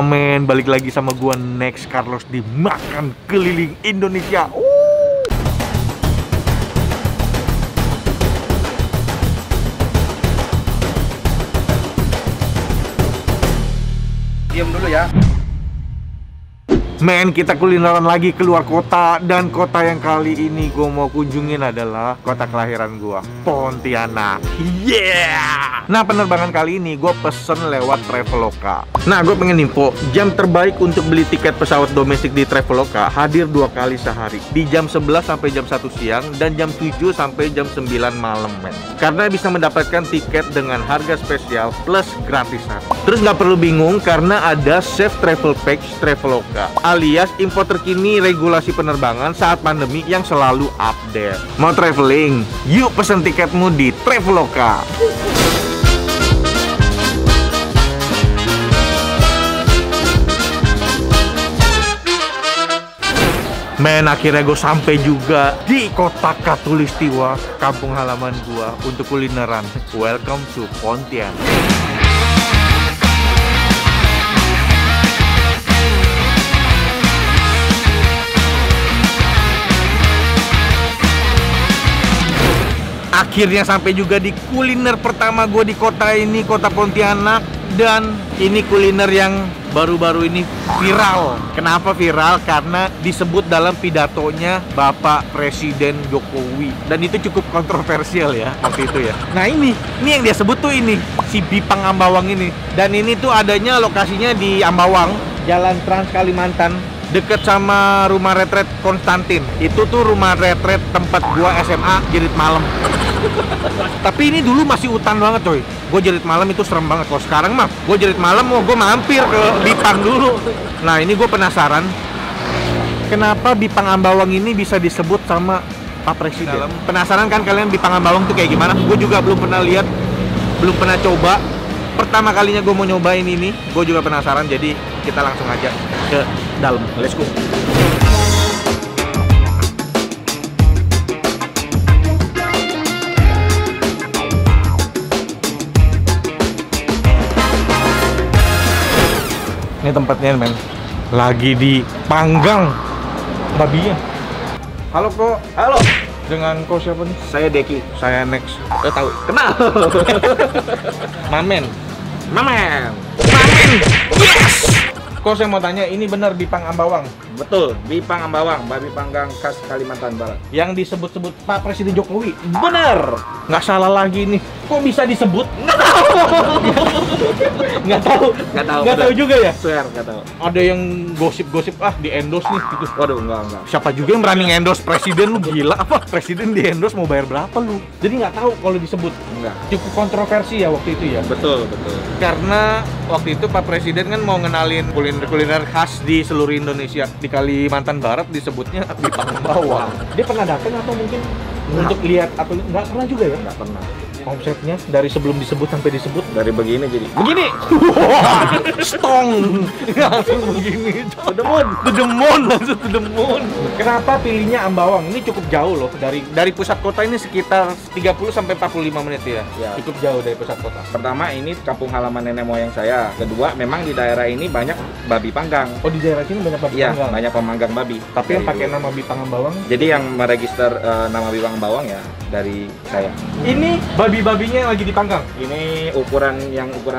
men, balik lagi sama gua Next Carlos di Makan Keliling Indonesia. Diam dulu ya. Men, kita kulineran lagi keluar kota. Dan kota yang kali ini gue mau kunjungin adalah kota kelahiran gue, Pontianak. Yeah! Nah, penerbangan kali ini gue pesen lewat Traveloka. Nah, gue pengen info, jam terbaik untuk beli tiket pesawat domestik di Traveloka hadir 2 kali sehari, di jam 11 sampai jam 1 siang dan jam 7 sampai jam 9 malam, men. Karena bisa mendapatkan tiket dengan harga spesial plus gratisan. Terus nggak perlu bingung karena ada Safe Travel Package Traveloka, alias info terkini regulasi penerbangan saat pandemi yang selalu update. Mau traveling? Yuk pesen tiketmu di Traveloka. Men, akhirnya gue sampai juga di kota Katulistiwa, kampung halaman gue, untuk kulineran. Welcome to Pontianak. Akhirnya sampai juga di kuliner pertama gue di kota ini, kota Pontianak. Dan ini kuliner yang baru-baru ini viral. Kenapa viral? Karena disebut dalam pidatonya Bapak Presiden Jokowi. Dan itu cukup kontroversial ya waktu itu ya. Nah ini yang dia sebut tuh ini, si Bipang Ambawang ini. Dan ini tuh adanya lokasinya di Ambawang, Jalan Trans Kalimantan, deket sama rumah retret Konstantin. Itu tuh rumah retret tempat gua SMA jerit malam. Tapi ini dulu masih hutan banget coy. Gue jerit malam itu serem banget. Kalau sekarang mah gue jerit malam mau gue mampir ke Bipang dulu. Nah ini gue penasaran, kenapa Bipang Ambawang ini bisa disebut sama Pak Presiden. Penasaran kan kalian Bipang Ambawang tuh kayak gimana? Gue juga belum pernah lihat, belum pernah coba. Pertama kalinya gue mau nyobain ini, gue juga penasaran. Jadi kita langsung aja ke dalam. Let's go. Ini tempatnya, men. Lagi dipanggang babinya. Halo, kok. Halo. Dengan kau siapa nih? Saya Deki. Saya Next. Tahu. Kenal. Mamen. Mamen. Yes! Kok saya mau tanya, ini benar Bipang Ambawang? Betul, Bipang Ambawang, babi panggang khas Kalimantan Barat. Yang disebut-sebut Pak Presiden Jokowi? Bener. Nggak salah lagi nih. Kok bisa disebut? Nggak tahu. Nggak tahu juga ya? Swear, nggak tahu. Ada yang gosip-gosip di endorse nih gitu. Waduh, enggak. Siapa juga yang berani endorse presiden, lu gila apa? Presiden di endorse mau bayar berapa lu? Jadi nggak tahu kalau disebut. Enggak. Cukup kontroversi ya waktu itu ya. Betul. Karena waktu itu Pak Presiden kan mau ngenalin kuliner khas di seluruh Indonesia. Di Kalimantan Barat disebutnya Bipang Ambawang. Dia pernah datang atau mungkin untuk lihat atau nggak pernah juga ya? Nggak pernah. Konsepnya dari sebelum disebut sampai disebut Dari begini jadi begini. Stong. Langsung begini. To the moon, langsung to the moon. Kenapa pilihnya Ambawang? Ini cukup jauh loh dari pusat kota, ini sekitar 30 sampai 45 menit ya. Ya. Cukup jauh dari pusat kota. Pertama, ini kampung halaman nenek moyang saya. Kedua, memang di daerah ini banyak babi panggang. Oh, di daerah sini banyak babi Iya, panggang. banyak pemanggang babi. Tapi yang Dari pakai dulu. nama Bipang Ambawang. Jadi yang meregister nama Bipang Ambawang ya dari saya. Ini babi-babinya yang lagi dipanggang. Ini ukuran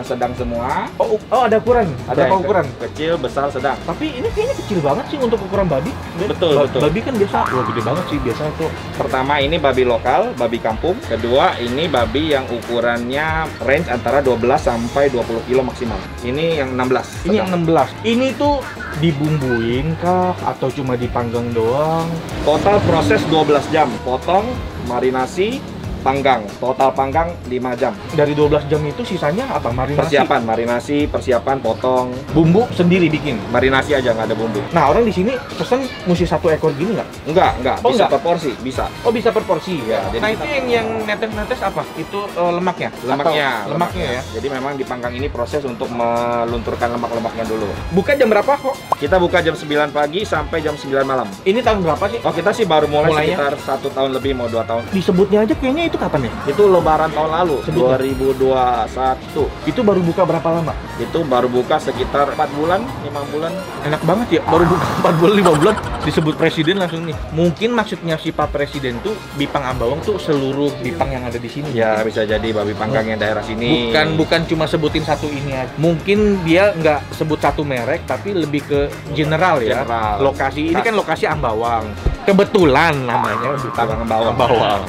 sedang semua. Oh, ada ukuran. Ada apa yang ukuran? Kecil, besar, sedang. Tapi ini kayaknya kecil banget sih untuk ukuran babi. Betul. Babi kan biasa, wah gede banget sih biasanya tuh. Pertama ini babi lokal, babi kampung. Kedua ini babi yang ukurannya range antara 12 sampai 20 kilo maksimal. Ini yang 16. Ini yang 16. Ini tuh dibumbuin kah atau cuma dipanggang doang? Total proses 12 jam. Potong, marinasi, panggang. Total panggang 5 jam. Dari 12 jam itu sisanya apa? Marinasi? Persiapan, potong. Bumbu sendiri bikin? Marinasi aja, nggak ada bumbu. Nah, orang di sini pesen mesti 1 ekor gini nggak? Enggak. Oh, Bisa enggak? per porsi, bisa. Oh, bisa per porsi? Ya, jadi nah, kita- itu yang netes-netes apa? Itu lemaknya? Atau lemaknya ya? Jadi memang di panggang ini proses untuk melunturkan lemak-lemaknya dulu. Buka jam berapa kok? Kita buka jam 9 pagi sampai jam 9 malam. Ini tahun berapa sih? Oh, kita sih baru mulainya Mulainya? sekitar 1 tahun lebih, mau 2 tahun. Disebutnya aja kayaknya itu kapan ya? Itu lebaran tahun lalu, Sebutnya. 2021. Itu baru buka berapa lama? Itu baru buka sekitar 4 bulan, 5 bulan. Enak banget ya, baru buka 4 bulan 5 bulan disebut presiden langsung nih. Mungkin maksudnya si Pak Presiden tuh Bipang Ambawang tuh seluruh Bipang yang ada di sini. Ya bisa jadi babi panggang yang daerah sini. Bukan cuma sebutin satu ini aja. Mungkin dia nggak sebut satu merek, tapi lebih ke general ya. General. Lokasi ini kan lokasi Ambawang. Kebetulan namanya Bipang Ambawang. Ambawang.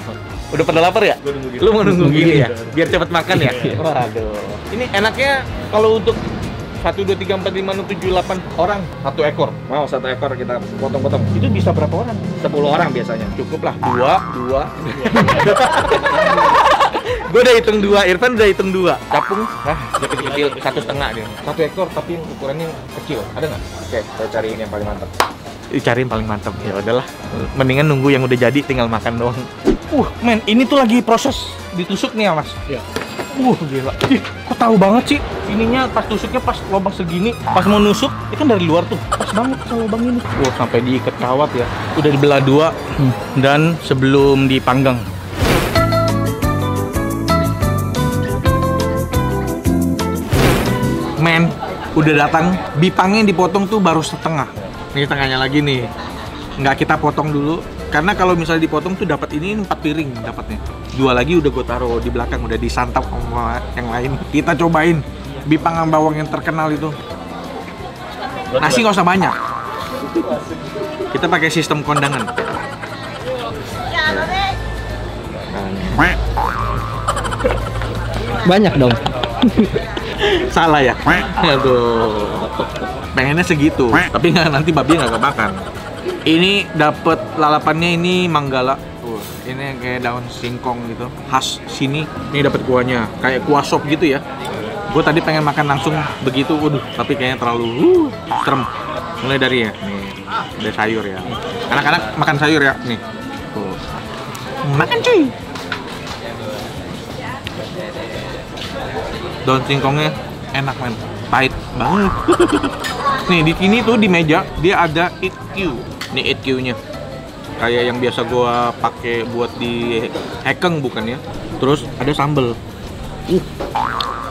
Udah pada lapar ya? Lu mau nunggu gini ya? Biar cepet makan ya? Waduh. Ini enaknya kalau untuk 1, 2, 3, 4, 5, 6, 7, 8 orang satu ekor. Mau 1 ekor kita potong-potong. Itu bisa berapa orang? 10 orang biasanya. Cukup lah. 2. Gue udah hitung 2, Irfan udah hitung 2. Capung, dia kecil, 1,5 dia. 1 ekor tapi yang ukurannya kecil. Ada nggak? Oke, kita cariin yang paling mantap. Cariin paling mantap. Ya udahlah. Mendingan nunggu yang udah jadi, tinggal makan doang. Men, ini tuh lagi proses ditusuk nih ya, Mas. Iya. Gila. Ih, kok tahu banget sih? Ininya pas tusuknya pas lubang segini, pas mau nusuk, ini kan dari luar tuh. Pas banget kalau lubang ini. Sampai diikat kawat ya. Udah dibelah 2 dan sebelum dipanggang. Men, udah datang. Bipangnya yang dipotong tuh baru setengah. Ini tengahnya lagi nih. Nggak kita potong dulu. Karena kalau misalnya dipotong tuh dapat ini 4 piring dapatnya. 2 lagi udah gue taruh di belakang, udah disantap sama yang lain. Kita cobain Bipang Ambawang yang terkenal itu. Nasi nggak usah banyak. Kita pakai sistem kondangan. Banyak dong. Salah ya? Aduh. Pengennya segitu, tapi nggak, nanti babi nggak kemakan. Ini dapat lalapannya ini manggala. Ini yang kayak daun singkong gitu, khas sini. Ini dapat kuahnya, kayak kuah sop gitu ya. Gue tadi pengen makan langsung begitu, tapi kayaknya terlalu serem. Mulai dari ya, nih ada sayur ya. Anak-anak makan sayur ya, nih. Tuh. Makan cuy. Daun singkongnya enak men, pahit banget. Nih di sini tuh di meja dia ada EQ. Ini EQ-nya. Kayak yang biasa gua pakai buat di hekeng bukan ya. Terus ada sambel.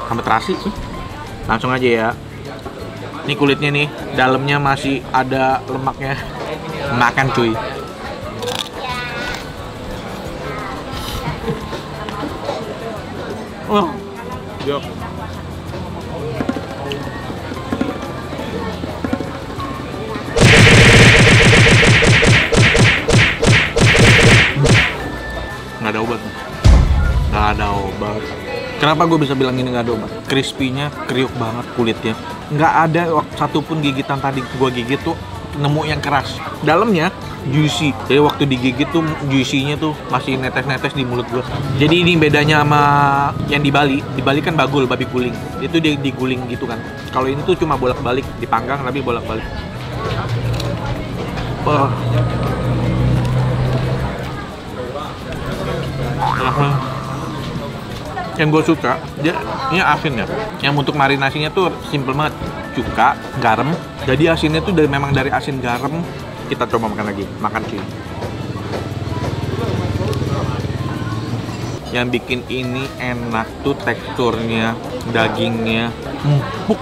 Sambal terasi. Langsung aja ya. Ini kulitnya nih, dalamnya masih ada lemaknya. Makan cuy. Wah. Yuk. Nggak ada obat. Nggak ada obat. Kenapa gue bisa bilang ini nggak ada obat? Crispy-nya kriuk banget kulitnya. Nggak ada satupun gigitan tadi gue gigit tuh nemu yang keras. Dalamnya juicy. Jadi waktu digigit tuh juicy-nya tuh masih netes-netes di mulut gue. Jadi ini bedanya sama yang di Bali. Di Bali kan bagul, babi guling. Itu dia diguling gitu kan. Kalau ini tuh cuma bolak-balik, dipanggang tapi bolak-balik. Yang gue suka dia ini asin ya. Yang untuk marinasinya tuh simple banget, cuka, garam. Jadi asinnya tuh memang dari asin garam. Kita coba makan lagi, makan sih. Yang bikin ini enak tuh teksturnya, dagingnya empuk.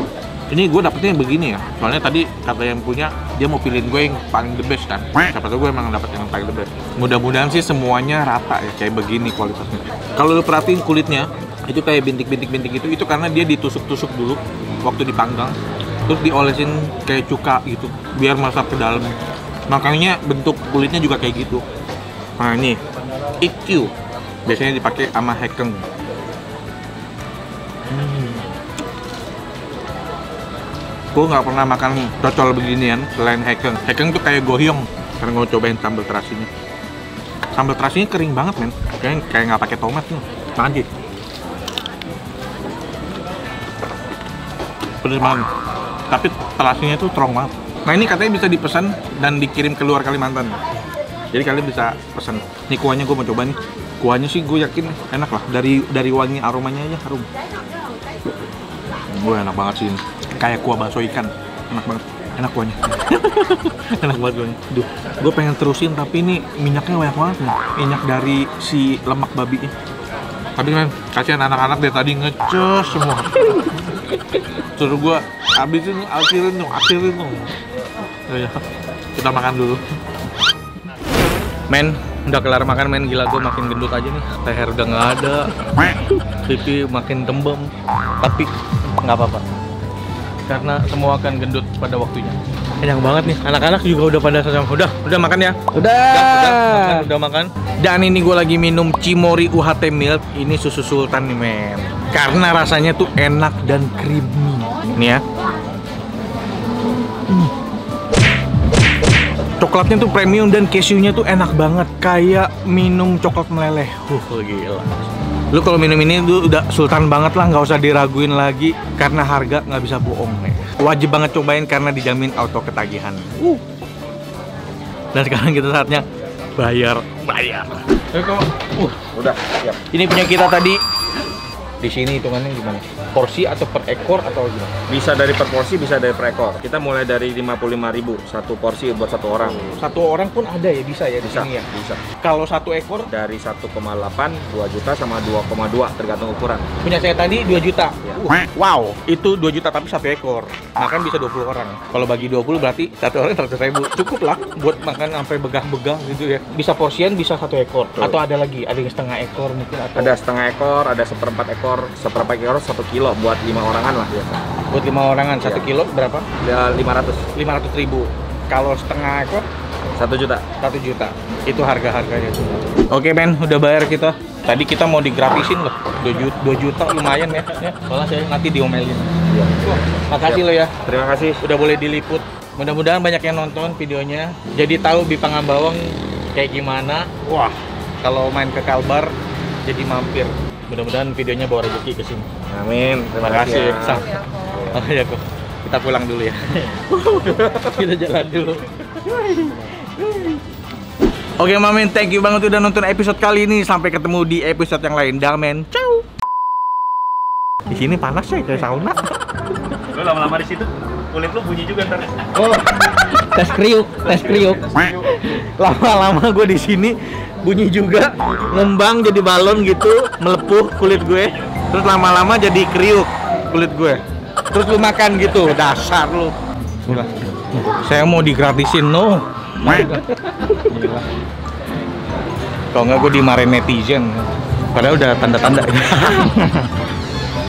Ini gue dapetnya yang begini ya, soalnya tadi kata yang punya dia mau pilihin gue yang paling the best kan. Siapa tahu gue emang dapet yang paling the best. Mudah-mudahan sih semuanya rata ya, kayak begini kualitasnya. Kalau lu perhatiin kulitnya itu kayak bintik-bintik itu karena dia ditusuk-tusuk dulu waktu dipanggang, terus diolesin kayak cuka gitu biar masuk ke dalam. Makanya bentuk kulitnya juga kayak gitu. Nah ini EQ biasanya dipakai sama hekeng. Gue nggak pernah makan cocol beginian selain hekeng. Hekeng tuh kayak gohyong karena gue cobain sambal terasinya. Sambal terasinya kering banget men, kayak nggak pakai tomat nih. Makan sih. Pedes banget. Tapi terasinya tuh strong banget. Nah ini katanya bisa dipesan dan dikirim ke luar Kalimantan. Jadi kalian bisa pesan. Nih kuahnya gue mau coba nih. Kuahnya sih gue yakin enak lah. Dari wangi aromanya aja harum. Gue enak banget sih ini. Kayak kuah bakso ikan, enak banget. Enak kuahnya. Enak banget kuahnya. Duh, gue pengen terusin tapi ini minyaknya banyak banget nih. Minyak dari si lemak babinya. Tapi men, kasihan anak-anak dari tadi ngecus semua. Suruh gue habisin, akhirin dong. Ya, kita makan dulu. Men, udah kelar makan men, gila gue makin gendut aja nih. Leher udah nggak ada, pipi makin tembem. Tapi nggak apa-apa, karena semua akan gendut pada waktunya. Enak banget nih, anak-anak juga udah pada sama. Udah makan ya? Udah makan. Dan ini gue lagi minum Cimory UHT Milk. Ini susu sultan nih men, karena rasanya tuh enak dan creamy. Nih ya. Coklatnya tuh premium dan cashewnya tuh enak banget, kayak minum coklat meleleh. Gila. Lu kalau minum ini tuh udah sultan banget lah, nggak usah diraguin lagi karena harga nggak bisa bohong nih. Wajib banget cobain karena dijamin auto ketagihan. Dan sekarang kita saatnya bayar. Udah, siap. Ini punya kita tadi. Di sini hitungannya gimana? Porsi atau per ekor atau gimana? Bisa dari per porsi, bisa dari per ekor. Kita mulai dari 55.000 satu porsi buat satu orang. Satu orang pun ada ya, bisa ya di Bisa, sini ya? bisa. Kalau satu ekor? Dari 1,8, 2 juta sama 2,2 tergantung ukuran. Punya saya tadi 2 juta. Ya. Wow, itu 2 juta tapi satu ekor. Makan bisa 20 orang. Kalau bagi 20 berarti satu orang 100.000. Cukup lah buat makan sampai begah-begah gitu ya. Bisa porsian, bisa satu ekor. Betul. Atau ada lagi, ada yang setengah ekor mungkin atau Ada setengah ekor, ada seperempat ekor 1 kilo buat 5 orangan lah biasa. buat 5 orangan 1 Iya. kilo berapa? Ya 500. 500.000. Kalau setengah ekor 1 juta. 1 juta. Itu harga-harganya semua. Oke men, udah bayar kita. Tadi kita mau digratisin loh. 2 juta lumayan ya. Soalnya saya nanti diomelin. Iya. Makasih lo ya. Terima kasih. Udah boleh diliput. Mudah-mudahan banyak yang nonton videonya. Jadi tahu Bipang Ambawang kayak gimana. Wah, kalau main ke Kalbar jadi mampir. Mudah-mudahan videonya bawa rezeki ke sini. Amin. Terima kasih. Oh ya kok. Kita pulang dulu ya. Kita jalan dulu. Oke Mamen, thank you banget udah nonton episode kali ini. Sampai ketemu di episode yang lain. Dah men. Ciao. Di sini panas ya kayak sauna. Lu lama-lama di situ kulit lu bunyi juga ntar. Oh, tes kriuk. Lama-lama gue di sini bunyi juga, ngembang jadi balon gitu, melepuh kulit gue. Terus lama-lama jadi kriuk kulit gue. Terus lu makan gitu, dasar lu. Udah. Saya mau digratisin no. Gila. Kalau nggak gue dimarahin netizen. Padahal udah tanda-tanda.